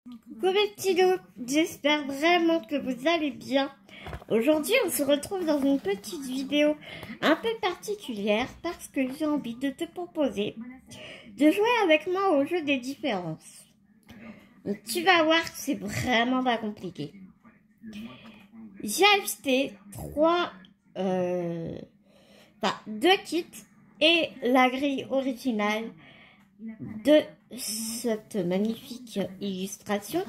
Coucou mes petits loups, j'espère vraiment que vous allez bien. Aujourd'hui on se retrouve dans une petite vidéo un peu particulière parce que j'ai envie de te proposer de jouer avec moi au jeu des différences. Donc, tu vas voir que c'est vraiment pas compliqué. J'ai acheté deux kits et la grille originale de cette magnifique illustration.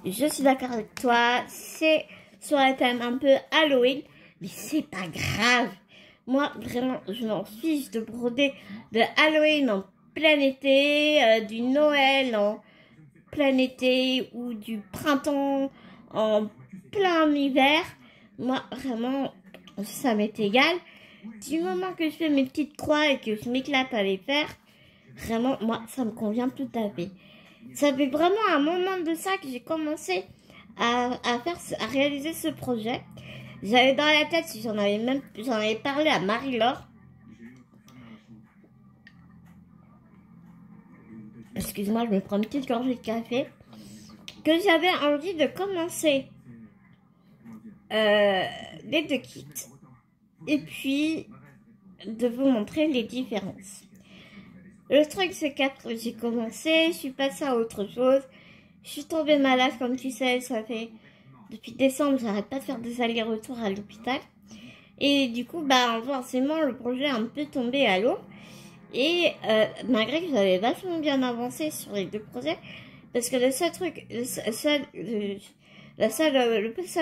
Je suis d'accord avec toi, c'est sur un thème un peu Halloween, mais c'est pas grave. Moi, vraiment, je m'en fiche de broder de Halloween en plein été, du Noël en plein été ou du printemps en plein hiver. Moi, vraiment, ça m'est égal. Du moment que je fais mes petites croix et que je m'éclate à les faire, vraiment, moi, ça me convient tout à fait. Ça fait vraiment un moment de ça que j'ai commencé à réaliser ce projet. J'avais dans la tête, j'en avais parlé à Marie-Laure. Excuse-moi, je me prends une petite gorgée de café. Que j'avais envie de commencer les deux kits. Et puis, de vous montrer les différences. Le truc, c'est qu'après j'ai commencé, je suis passée à autre chose. Je suis tombée malade, comme tu sais, ça fait depuis décembre, j'arrête pas de faire des allers-retours à l'hôpital. Et du coup, forcément, le projet a un peu tombé à l'eau. Et malgré que j'avais vachement bien avancé sur les deux projets, parce que le seul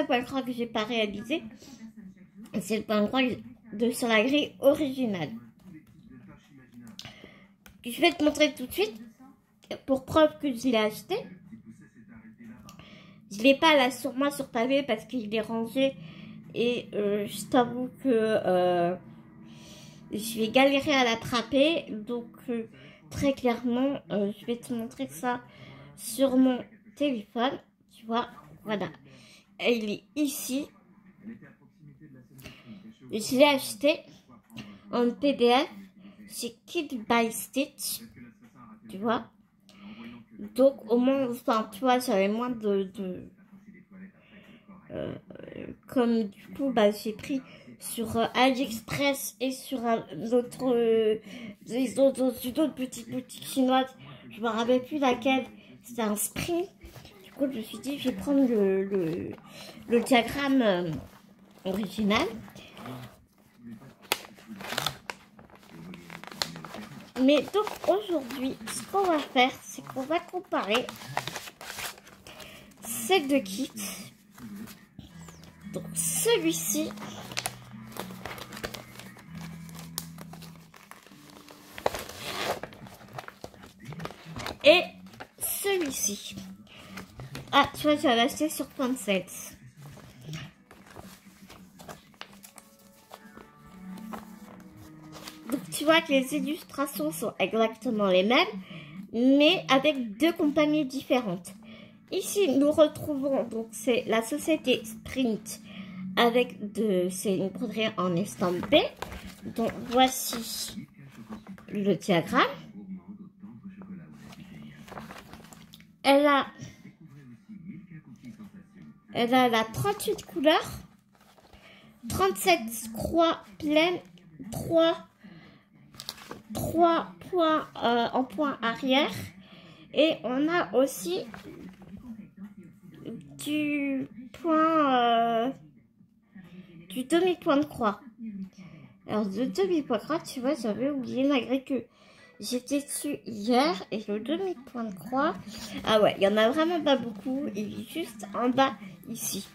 point croix que j'ai pas réalisé, c'est le point croix sur la grille originale. Je vais te montrer tout de suite, pour preuve que je l'ai acheté. Je l'ai pas là sur moi sur pavé parce qu'il est rangé et je t'avoue que je vais galérer à l'attraper. Donc très clairement, je vais te montrer ça sur mon téléphone. Tu vois, voilà. Et il est ici. Je l'ai acheté en PDF chez Kit by Stitch. Tu vois. Donc au moins, enfin tu vois, j'avais moins comme du coup j'ai pris sur AliExpress et sur d'autres petites boutiques chinoises, je me rappelle plus laquelle, c'était un Spring. Du coup je me suis dit je vais prendre le diagramme original. Mais donc aujourd'hui, ce qu'on va faire, c'est qu'on va comparer ces deux kits. Donc celui-ci et celui-ci. Ah, tu vois, j'avais acheté sur Pansets. Donc tu vois que les illustrations sont exactement les mêmes, mais avec deux compagnies différentes. Ici, nous retrouvons, donc c'est la société Sprint avec c'est une broderie en estampé. Donc voici le diagramme. Elle a la 38 couleurs, 37 croix pleines, 3 points en point arrière. Et on a aussi du demi-point de croix. Alors, le demi-point de croix, tu vois, j'avais oublié malgré que j'étais dessus hier. Et le demi-point de croix, ah ouais, il y en a vraiment pas beaucoup. Il est juste en bas ici.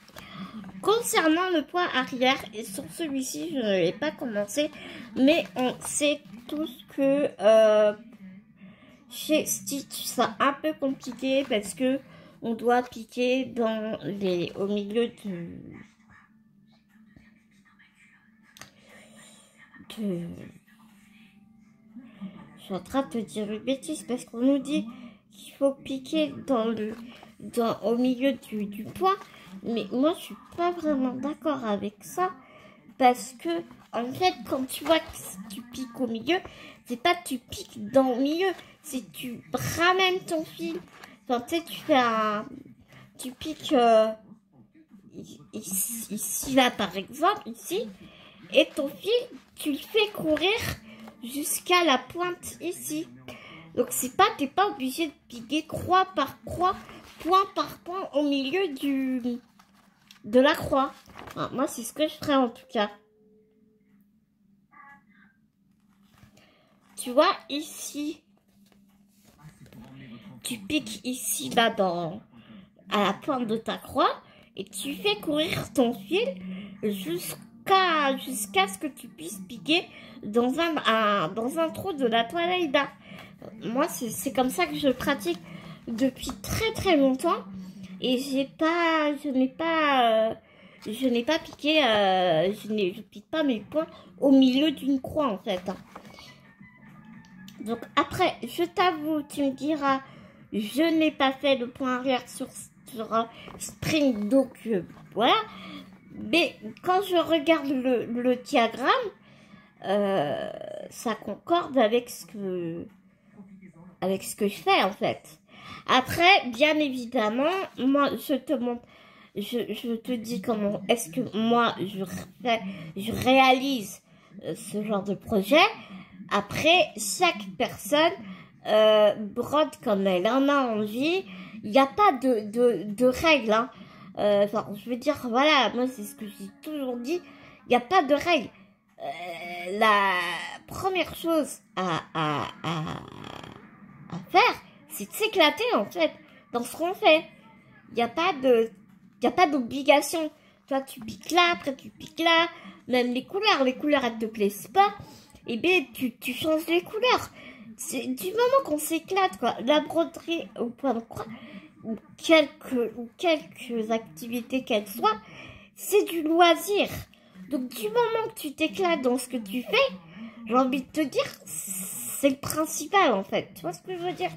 Concernant le point arrière, et sur celui-ci, je ne l'ai pas commencé, mais on sait tous que chez Stitch, c'est un peu compliqué parce que on doit piquer au milieu je suis en train de te dire une bêtise parce qu'on nous dit qu'il faut piquer au milieu du point, mais moi je suis pas vraiment d'accord avec ça parce que en fait quand tu vois que tu piques au milieu, c'est pas que tu piques dans le milieu, c'est que tu ramènes ton fil Enfin, tu sais, tu piques ici, là, par exemple, ici. Et ton fil, tu le fais courir jusqu'à la pointe ici. Donc, t'es pas obligé de piquer croix par croix, point par point au milieu de la croix. Enfin, moi, c'est ce que je ferais en tout cas. Tu vois, ici, tu piques ici, là, à la pointe de ta croix, et tu fais courir ton fil jusqu'à ce que tu puisses piquer dans un trou de la toile Aïda. Moi, c'est comme ça que je pratique depuis très très longtemps, et je n'ai pas piqué, je pique pas mes points au milieu d'une croix en fait. Donc après, je t'avoue, tu me diras, je n'ai pas fait de point arrière sur Spring, donc voilà. Mais quand je regarde le diagramme, ça concorde avec ce que je fais en fait. Après, bien évidemment, moi je te montre, je te dis comment est-ce que moi je réalise ce genre de projet. Après, chaque personne brode comme elle en a envie. Il n'y a pas de règles. Hein. Enfin, je veux dire, voilà, moi c'est ce que j'ai toujours dit. Il n'y a pas de règles. La première chose à faire, c'est de s'éclater en fait dans ce qu'on fait. Il n'y a pas d'obligation. Toi, tu piques là, après tu piques là. Même les couleurs elles te plaisent pas. Et bien, tu changes les couleurs. C'est du moment qu'on s'éclate, quoi. La broderie au point de croix, ou quelques activités qu'elles soient, c'est du loisir. Donc, du moment que tu t'éclates dans ce que tu fais, j'ai envie de te dire, c'est le principal, en fait. Tu vois ce que je veux dire?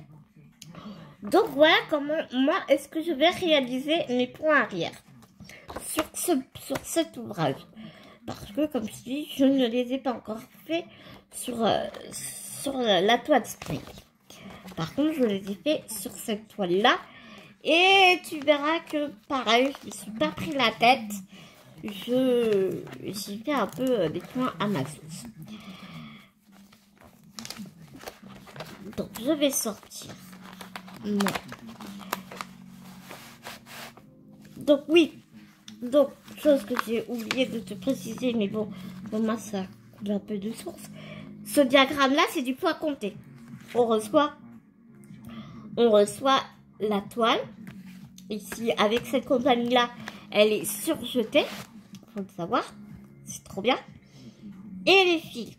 Donc, voilà comment, moi, est-ce que je vais réaliser mes points arrière sur cet ouvrage. Parce que, comme je dis, je ne les ai pas encore fait sur la toile Spring. Par contre, je les ai fait sur cette toile-là. Et tu verras que, pareil, je ne me suis pas pris la tête. J'ai fait un peu des points à ma sauce. Donc, je vais sortir. Non. Donc, oui. Donc, chose que j'ai oublié de te préciser, mais bon, pour moi, ça coule un peu de source. Ce diagramme-là, c'est du poids compté. On reçoit la toile. Ici, avec cette compagnie-là, elle est surjetée. Faut le savoir. C'est trop bien. Et les fils.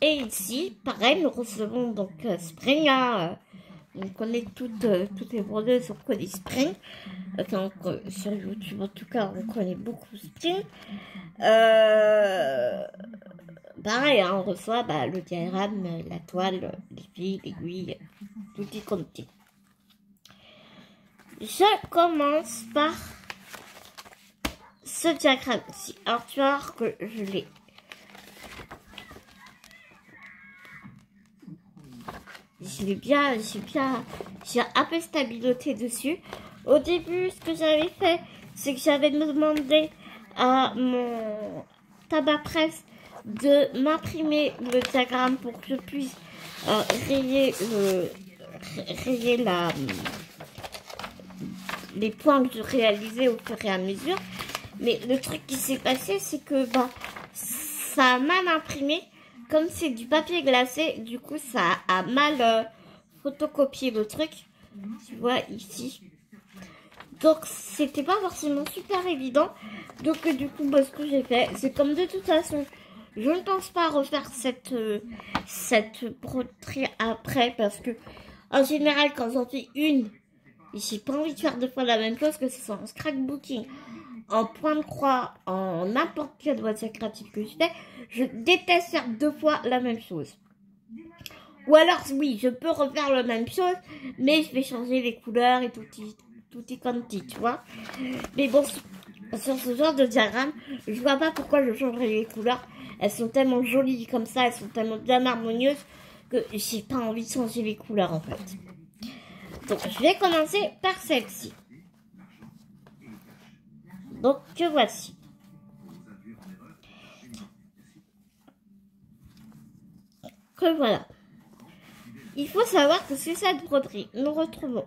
Et ici, pareil, nous recevons donc Spring. On connaît toutes les brodeuses, on connaît Spring. Enfin, sur YouTube, en tout cas, on connaît beaucoup Spring. Pareil, hein, on reçoit le diagramme, la toile, les fils, l'aiguille, tout y compté. Je commence par ce diagramme-ci. Alors, tu vas voir que je l'ai. J'ai un peu stabiloté dessus. Au début, ce que j'avais fait, c'est que j'avais demandé à mon tabac presse de m'imprimer le diagramme pour que je puisse rayer les points que je réalisais au fur et à mesure. Mais le truc qui s'est passé, c'est que ça a mal imprimé. Comme c'est du papier glacé, du coup, ça a mal photocopié le truc. Tu vois, ici. Donc, c'était pas forcément super évident. Donc, du coup, ce que j'ai fait, c'est comme de toute façon, je ne pense pas refaire cette broderie après. Parce que, en général, quand j'en fais une, j'ai pas envie de faire deux fois la même chose, que ce soit en scrapbooking, en point de croix, en n'importe quelle loisir créatif que je fais, je déteste faire deux fois la même chose. Ou alors, oui, je peux refaire la même chose, mais je vais changer les couleurs et tout y quanti, tu vois. Mais bon, sur ce genre de diagramme, je vois pas pourquoi je changerais les couleurs. Elles sont tellement jolies comme ça, elles sont tellement bien harmonieuses que j'ai pas envie de changer les couleurs en fait. Donc je vais commencer par celle-ci. Donc que voici. Que voilà. Il faut savoir que sur cette broderie, nous retrouvons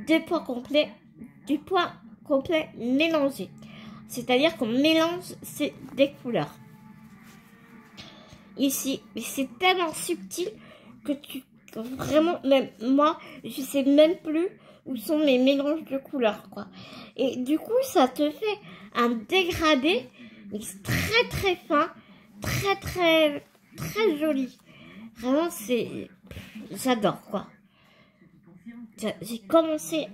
du poids complet mélangé. C'est-à-dire qu'on mélange des couleurs. Ici, mais c'est tellement subtil que vraiment, même moi, je sais même plus où sont mes mélanges de couleurs, quoi. Et du coup, ça te fait un dégradé mais très très fin, très très très joli. Vraiment, j'adore, quoi. J'ai commencé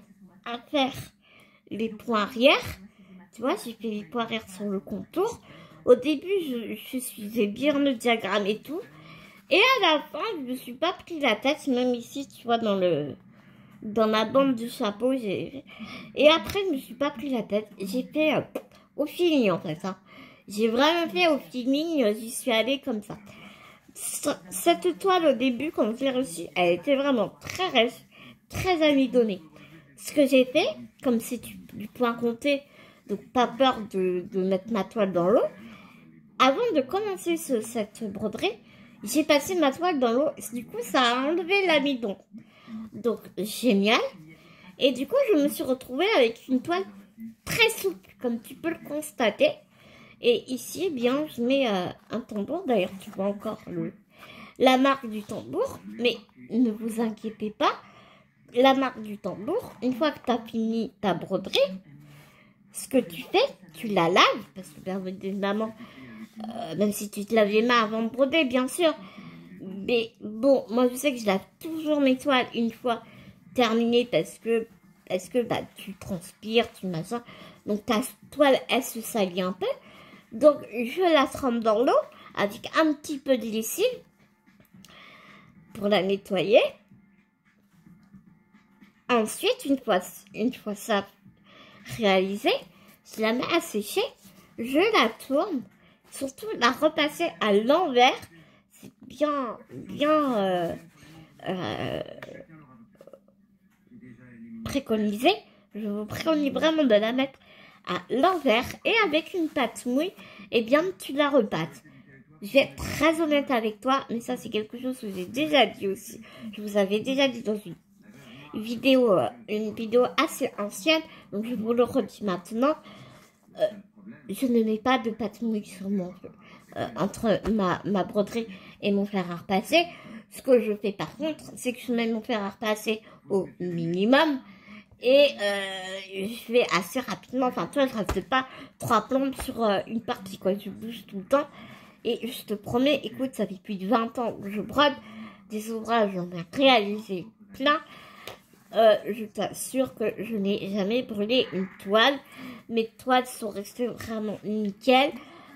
à faire les points arrière. Tu vois, j'ai fait les points arrière sur le contour. Au début, je suivais bien le diagramme et tout. Et à la fin, je me suis pas pris la tête. Même ici, tu vois, dans la bande du chapeau. Et après, je me suis pas pris la tête. J'ai fait au feeling, en fait. Hein. J'ai vraiment fait au feeling. J'y suis allée comme ça. Cette toile, au début, quand je l'ai reçue, elle était vraiment très rêche, très amidonnée. Ce que j'ai fait, comme c'est du point compté, donc pas peur de mettre ma toile dans l'eau, avant de commencer cette broderie, j'ai passé ma toile dans l'eau. Du coup, ça a enlevé l'amidon. Donc, génial. Et du coup, je me suis retrouvée avec une toile très souple, comme tu peux le constater. Et ici, eh bien, je mets un tambour. D'ailleurs, tu vois encore la marque du tambour. Mais ne vous inquiétez pas. La marque du tambour, une fois que tu as fini ta broderie, ce que tu fais, tu la laves. Parce que bien évidemment, même si tu te laves les mains avant de broder, bien sûr. Mais bon, moi, je sais que je lave toujours mes toiles une fois terminées parce que bah, tu transpires, tu machin. Donc, ta toile, elle se salit un peu. Donc, je la trempe dans l'eau avec un petit peu de lessive pour la nettoyer. Ensuite, une fois ça réalisé, je la mets à sécher, je la tourne, surtout la repasser à l'envers. C'est bien préconisé. Je vous préconise vraiment de la mettre à l'envers et avec une pâte mouille, eh bien tu la repâtes. Je vais être très honnête avec toi, mais ça c'est quelque chose que j'ai déjà dit aussi. Je vous avais déjà dit dans une vidéo assez ancienne, donc je vous le redis maintenant. Je ne mets pas de pâte mouille sur entre ma broderie et mon fer à repasser. Ce que je fais par contre, c'est que je mets mon fer à repasser au minimum. Et je vais assez rapidement, enfin tu vois, je reste pas 3 plombes sur une partie, quoi. Je bouge tout le temps. Et je te promets, écoute, ça fait plus de 20 ans que je brode. Des ouvrages, j'en ai réalisé plein. Je t'assure que je n'ai jamais brûlé une toile. Mes toiles sont restées vraiment nickel.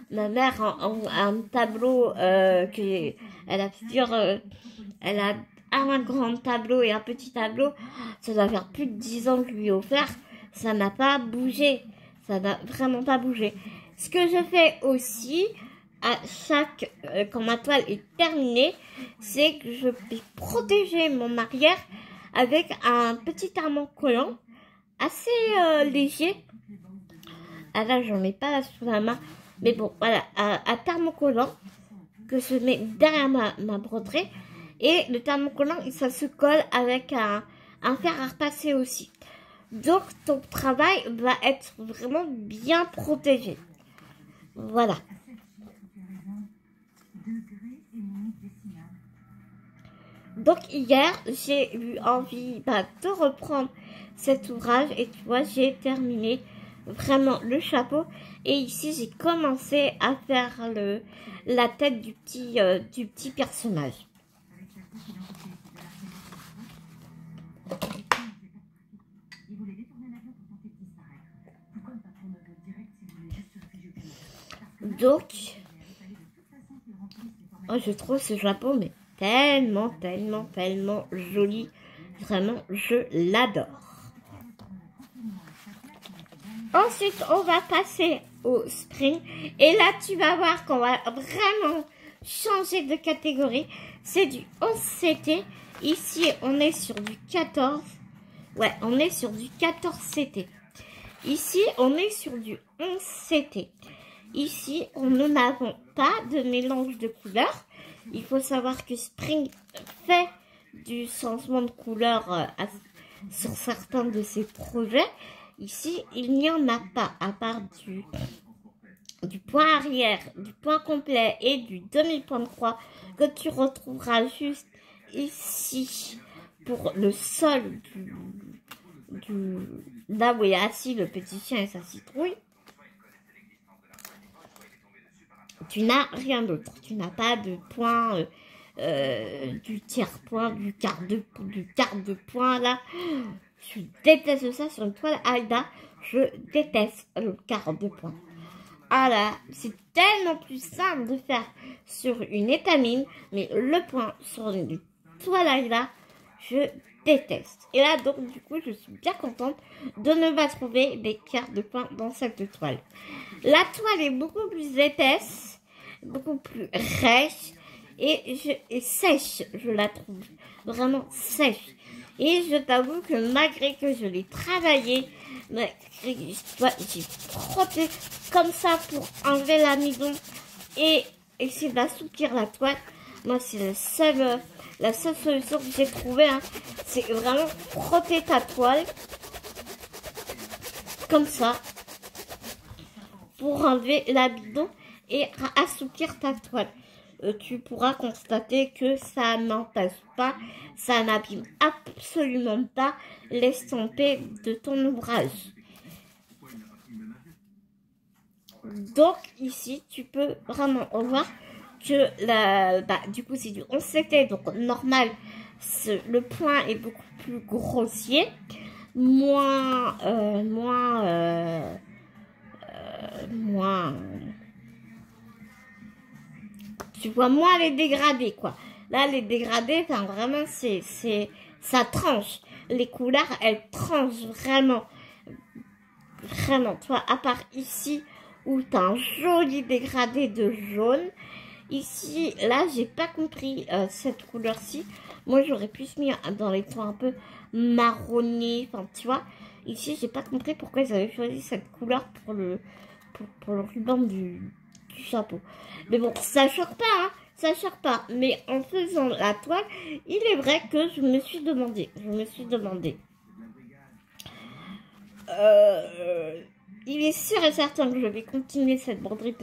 Ma mère a un tableau elle a elle a un grand tableau et un petit tableau. Ça doit faire plus de 10 ans que je lui ai offert. Ça n'a pas bougé. Ça n'a vraiment pas bougé. Ce que je fais aussi quand ma toile est terminée, c'est que je vais protéger mon arrière avec un petit thermocollant assez léger. Ah là, j'en ai pas là sous la main. Mais bon, voilà, un thermocollant que je mets derrière ma broderie. Et le thermocollant, ça se colle avec un fer à repasser aussi. Donc, ton travail va être vraiment bien protégé. Voilà. Donc, hier, j'ai eu envie de reprendre cet ouvrage. Et tu vois, j'ai terminé vraiment le chapeau. Et ici, j'ai commencé à faire la tête du petit personnage. Donc, je trouve ce chapeau mais tellement joli. Vraiment, je l'adore. Ensuite, on va passer au spring. Et là, tu vas voir qu'on va vraiment changer de catégorie. c'est du 11 CT. Ici, on est sur du 14. Ouais, on est sur du 14 CT. Ici, on est sur du 11 CT. Ici, nous n'avons pas de mélange de couleurs. Il faut savoir que Spring fait du changement de couleur sur certains de ses projets. Ici, il n'y en a pas, à part du point arrière, du point complet et du demi-point de croix que tu retrouveras juste ici pour le sol là où est assis le petit chien et sa citrouille. Tu n'as rien d'autre. Tu n'as pas de point, du tiers-point, du quart de point là. Je déteste ça sur une toile Aïda. Je déteste le quart de point. Ah là, c'est tellement plus simple de faire sur une étamine, mais le point sur une toile Aïda, je déteste. Et là, donc, du coup, je suis bien contente de ne pas trouver des quarts de point dans cette toile. La toile est beaucoup plus épaisse, beaucoup plus rêche et sèche, je la trouve vraiment sèche. Et je t'avoue que malgré que je l'ai travaillé, j'ai frotté comme ça pour enlever l'amidon et essayer d'assouplir la toile. Moi, c'est la seule solution que j'ai trouvée, hein. C'est vraiment frotter ta toile comme ça pour enlever l'amidon et assouplir ta toile. Tu pourras constater que ça n'empêche pas, ça n'abîme absolument pas l'estompé de ton ouvrage. Donc ici, tu peux vraiment voir que du coup c'est du 11 CT, donc normal, le point est beaucoup plus grossier, tu vois moins les dégradés, quoi. Là, les dégradés, enfin, vraiment, ça tranche. Les couleurs, elles tranchent vraiment. Vraiment, tu vois, à part ici, où tu as un joli dégradé de jaune. Ici, là, j'ai pas compris cette couleur-ci. Moi, j'aurais pu mis dans les tons un peu marronnés, enfin, tu vois. Ici, j'ai pas compris pourquoi ils avaient choisi cette couleur pour le ruban du chapeau. Mais bon, ça choque pas, hein, ça choque pas. Mais en faisant la toile, il est vrai que je me suis demandé. Il est sûr et certain que je vais continuer cette broderie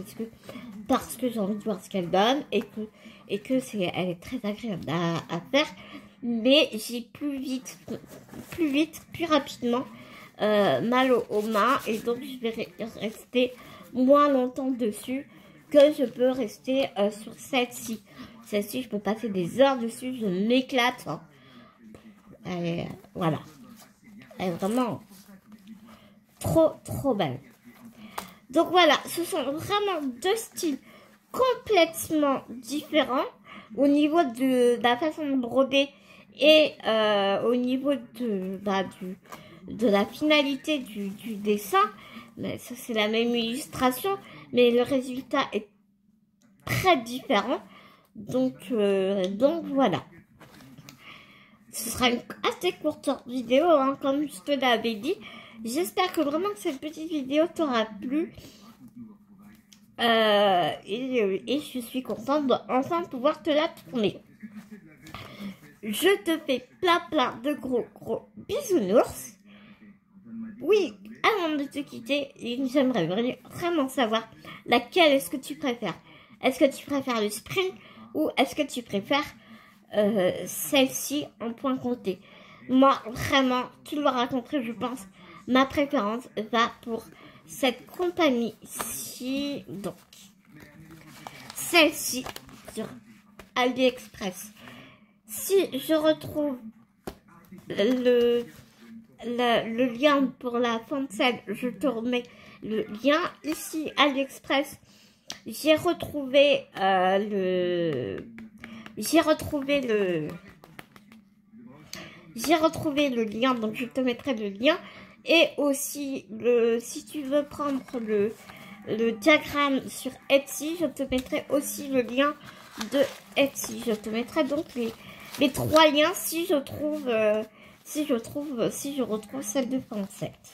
parce que j'ai envie de voir ce qu'elle donne et que elle est très agréable à faire. Mais j'ai plus rapidement mal aux mains et donc je vais rester moins longtemps dessus que je peux rester sur celle-ci. Celle-ci, je peux passer des heures dessus, je m'éclate. Hein. Voilà. Elle est vraiment trop belle. Donc voilà, ce sont vraiment deux styles complètement différents au niveau de la façon de broder et au niveau de la finalité du dessin. Mais ça, c'est la même illustration, mais le résultat est très différent. Donc voilà. Ce sera une assez courte vidéo, hein, comme je te l'avais dit. J'espère que vraiment que cette petite vidéo t'aura plu. Et je suis contente d'enfin pouvoir te la tourner. Je te fais plein de gros bisounours. Oui, avant de te quitter, j'aimerais vraiment savoir laquelle est-ce que tu préfères. Est-ce que tu préfères le Spring ou est-ce que tu préfères celle-ci en point compté? Moi, vraiment, tu l'auras compris, je pense, ma préférence va pour cette compagnie-ci. Donc, celle-ci sur AliExpress. Si je retrouve le lien pour la fancelle, je te remets le lien. Ici, AliExpress, j'ai retrouvé le lien, donc je te mettrai le lien. Et aussi, si tu veux prendre le diagramme sur Etsy, je te mettrai aussi le lien de Etsy. Je te mettrai donc les 3 liens si je retrouve celle de Pansette.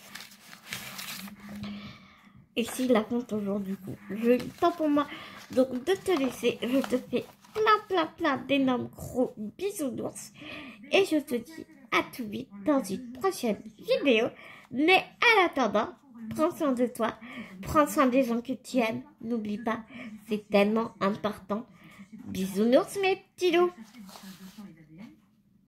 Et s'il la compte aujourd'hui, du coup, temps pour moi donc de te laisser. Je te fais plein d'énormes gros bisounours. Et je te dis à tout vite dans une prochaine vidéo. Mais en attendant, prends soin de toi. Prends soin des gens que tu aimes. N'oublie pas, c'est tellement important. Bisounours mes petits loups.